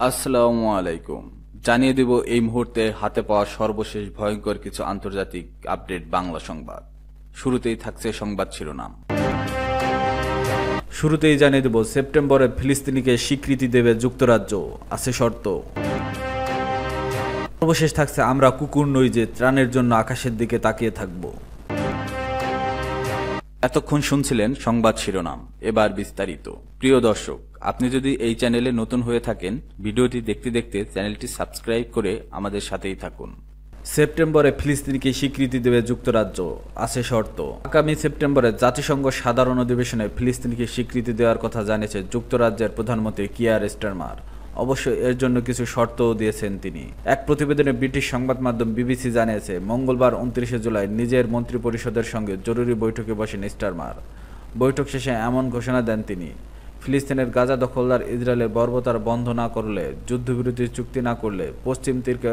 আসসালামু আলাইকুম। জানিয়ে দেব এই মুহূর্তে হাতে পাওয়া সর্বশেষ ভয়ঙ্কর কিছু আন্তর্জাতিক আপডেট বাংলা সংবাদ। শুরুতেই থাকছে সংবাদ শিরোনাম। শুরুতেই জানিয়ে দেব সেপ্টেম্বরে ফিলিস্তিনিকে স্বীকৃতি দেবে যুক্তরাজ্য, আছে শর্ত। সর্বশেষ থাকছে আমরা কুকুর নই যে ত্রাণের জন্য আকাশের দিকে তাকিয়ে থাকব। এতক্ষণ শুনছিলেন সংবাদ শিরোনাম, এবার বিস্তারিত। প্রিয় দর্শক, আপনি যদি এই চ্যানেলে নতুন হয়ে থাকেন, ভিডিওটি দেখতে দেখতে চ্যানেলটি সাবস্ক্রাইব করে আমাদের সাথেই থাকুন। সেপ্টেম্বরে ফিলিস্তিনিকে স্বীকৃতি দেবে যুক্তরাজ্য, আছে শর্ত। আগামী সেপ্টেম্বরে জাতিসংঘ সাধারণ অধিবেশনে ফিলিস্তিনিকে স্বীকৃতি দেওয়ার কথা জানিয়েছে যুক্তরাজ্যের প্রধানমন্ত্রী কিয়ার স্টারমার। অবশ্য এর জন্য কিছু শর্তও দিয়েছেন তিনি। এক প্রতিবেদনে ব্রিটিশ সংবাদ মাধ্যম বিবিসি জানিয়েছে, মঙ্গলবার 29 জুলাই নিজের মন্ত্রিপরিষদের সঙ্গে জরুরি বৈঠকে বসেন স্টারমার। বৈঠক শেষে এমন ঘোষণা দেন তিনি, ফিলিস্তিনের গাজা দখলদার ইসরায়েলের বর্বরতা বন্ধ না করলে, যুদ্ধবিরতি চুক্তি না করলে পশ্চিম তীরকে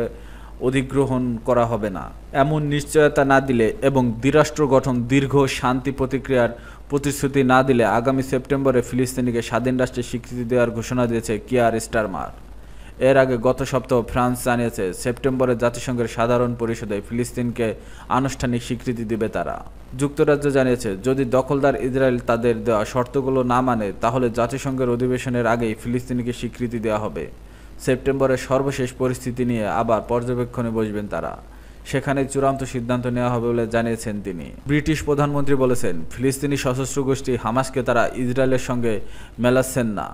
অধিগ্রহণ করা হবে না এমন নিশ্চয়তা না দিলে এবং দ্বিরাষ্ট্র গঠন দীর্ঘ শান্তি প্রতিক্রিয়ার প্রতিশ্রুতি না দিলে আগামী সেপ্টেম্বরে ফিলিস্তিনিকে স্বাধীন রাষ্ট্রের স্বীকৃতি দেওয়ার ঘোষণা দিয়েছে কিয়ার স্টারমার। এর আগে গত সপ্তাহে ফ্রান্স জানিয়েছে সেপ্টেম্বরে জাতিসংঘের সাধারণ পরিষদে ফিলিস্তিনকে আনুষ্ঠানিক স্বীকৃতি দেবে তারা। যুক্তরাজ্য জানিয়েছে, যদি দখলদার ইসরায়েল তাদের দেওয়া শর্তগুলো না মানে তাহলে জাতিসংঘের অধিবেশনের আগেই ফিলিস্তিনিকে স্বীকৃতি দেওয়া হবে। সেপ্টেম্বরের সর্বশেষ পরিস্থিতি নিয়ে আবার পর্যবেক্ষণে বসবেন তারা, সেখানে চূড়ান্ত সিদ্ধান্ত নেওয়া হবে বলে জানিয়েছেন তিনি। ব্রিটিশ প্রধানমন্ত্রী বলেছেন, ফিলিস্তিনি সশস্ত্র গোষ্ঠী হামাসকে তারা ইসরায়েলের সঙ্গে মেলাচ্ছেন না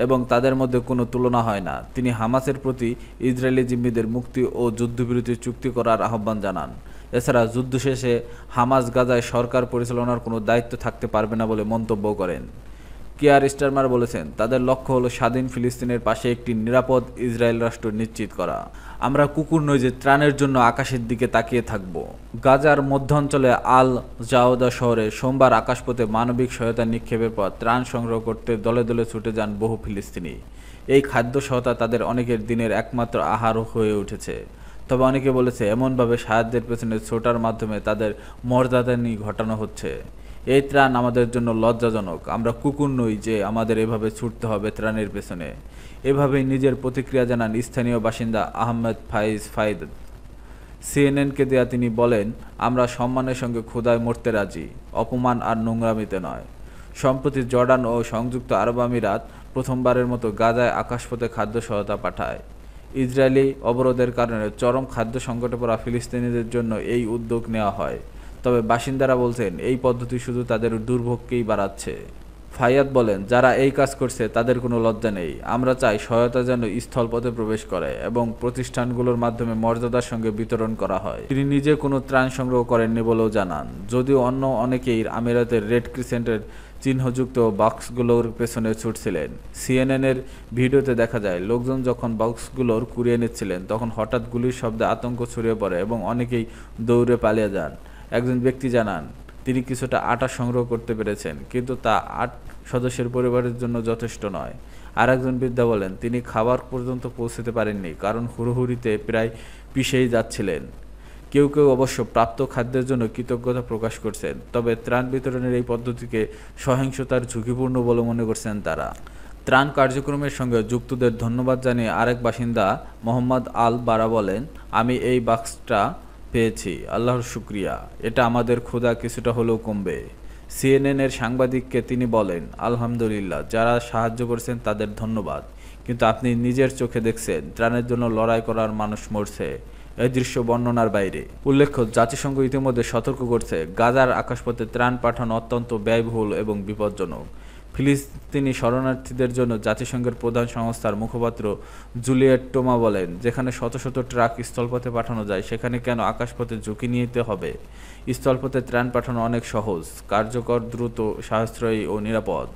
এবং তাদের মধ্যে কোনো তুলনা হয় না। তিনি হামাসের প্রতি ইসরায়েলি জিম্মিদের মুক্তি ও যুদ্ধবিরতি চুক্তি করার আহ্বান জানান। এছাড়া যুদ্ধ শেষে হামাস গাজায় সরকার পরিচালনার কোনো দায়িত্ব থাকতে পারবে না বলে মন্তব্য করেন। কিয়ার স্টারমার বলেছেন, তাদের লক্ষ্য হলো স্বাধীন ফিলিস্তিনের পাশে একটি নিরাপদ ইসরায়েল রাষ্ট্র নিশ্চিত করা। আমরা কুকুর নই যে ত্রাণের জন্য আকাশের দিকে তাকিয়ে থাকব। গাজার মধ্যাঞ্চলে আল জাওদা শহরে সোমবার আকাশপথে মানবিক সহায়তা নিক্ষেপের পর ত্রাণ সংগ্রহ করতে দলে দলে ছুটে যান বহু ফিলিস্তিনি। এই খাদ্য সহায়তা তাদের অনেকের দিনের একমাত্র আহার হয়ে উঠেছে। তবে অনেকে বলেছে, এমনভাবে সাহায্যের পেছনে ছোটার মাধ্যমে তাদের মর্যাদানি ঘটানো হচ্ছে। এই ত্রাণ আমাদের জন্য লজ্জাজনক। আমরা কুকুর নই যে আমাদের এভাবে ছুটতে হবে ত্রাণের পেছনে। এভাবেই নিজের প্রতিক্রিয়া জানান স্থানীয় বাসিন্দা আহমেদ ফাইজ ফাইদ। সিএনএনকে দেয়া তিনি বলেন, আমরা সম্মানের সঙ্গে ক্ষুধায় মরতে রাজি, অপমান আর নোংরামিতে নয়। সম্প্রতি জর্ডান ও সংযুক্ত আরব আমিরাত প্রথমবারের মতো গাজায় আকাশপথে খাদ্য সহায়তা পাঠায়। ইসরায়েলি অবরোধের কারণে চরম খাদ্য সংকটে পড়া ফিলিস্তিনিদের জন্য এই উদ্যোগ নেওয়া হয়। তবে বাসিন্দারা বলছেন, এই পদ্ধতি শুধু তাদের দুর্ভোগকেই বাড়াচ্ছে। ফাইয়াদ বলেন, যারা এই কাজ করছে তাদের কোনো লজ্জা নেই। আমরা চাই সহায়তা যেন স্থলপথে প্রবেশ করে এবং প্রতিষ্ঠানগুলোর মাধ্যমে মর্যাদার সঙ্গে বিতরণ করা হয়। তিনি নিজে কোনো ত্রাণ সংগ্রহ করেননি বলেও জানান। যদিও অন্য অনেকেই আমিরাতের রেড ক্রিসেন্টের চিহ্নযুক্ত বক্সগুলোর পেছনে ছুটছিলেন। সিএনএনের ভিডিওতে দেখা যায়, লোকজন যখন বক্সগুলোর কুড়িয়ে নিচ্ছিলেন তখন হঠাৎ গুলির শব্দে আতঙ্ক ছড়িয়ে পড়ে এবং অনেকেই দৌড়ে পালিয়ে যান। একজন ব্যক্তি জানান, তিনি কিছুটা আটা সংগ্রহ করতে পেরেছেন, কিন্তু তা 8 সদস্যের পরিবারের জন্য যথেষ্ট নয়। আর একজন বৃদ্ধা বলেন, তিনি খাবার পর্যন্ত পৌঁছতে পারেননি, কারণ হুড়োহুড়িতে প্রায় পিষেই যাচ্ছিলেন। কেউ কেউ অবশ্য প্রাপ্ত খাদ্যের জন্য কৃতজ্ঞতা প্রকাশ করছেন। তবে ত্রাণ বিতরণের এই পদ্ধতিকে সহিংসতার ঝুঁকিপূর্ণ বলে মনে করছেন তারা। ত্রাণ কার্যক্রমের সঙ্গে যুক্তদের ধন্যবাদ জানিয়ে আরেক বাসিন্দা মোহাম্মদ আল বারা বলেন, আমি এই বাক্সটা পেয়েছি, আল্লাহর শুকরিয়া। এটা আমাদের ক্ষুধা কিছুটা হলেও কমবে। সিএনএনের সাংবাদিককে তিনি বলেন, আলহামদুলিল্লাহ, যারা সাহায্য করেছেন তাদের ধন্যবাদ, কিন্তু আপনি নিজের চোখে দেখছেন ত্রাণের জন্য লড়াই করার মানুষ মরছে। এই দৃশ্য বর্ণনার বাইরে। উল্লেখ্য, জাতিসংঘ ইতিমধ্যে সতর্ক করছে, গাজার আকাশপথে ত্রাণ পাঠানো অত্যন্ত ব্যয়বহুল এবং বিপজ্জনক। ফিলিস্তিনি শরণার্থীদের জন্য জাতিসংঘের প্রধান সংস্থার মুখপাত্র জুলিয়েট টোমা বলেন, যেখানে শত শত ট্রাক স্থলপথে পাঠানো যায় সেখানে কেন আকাশপথে ঝুঁকি নিতে হবে? স্থলপথে ত্রাণ পাঠানো অনেক সহজ, কার্যকর, দ্রুত, সাশ্রয়ী ও নিরাপদ।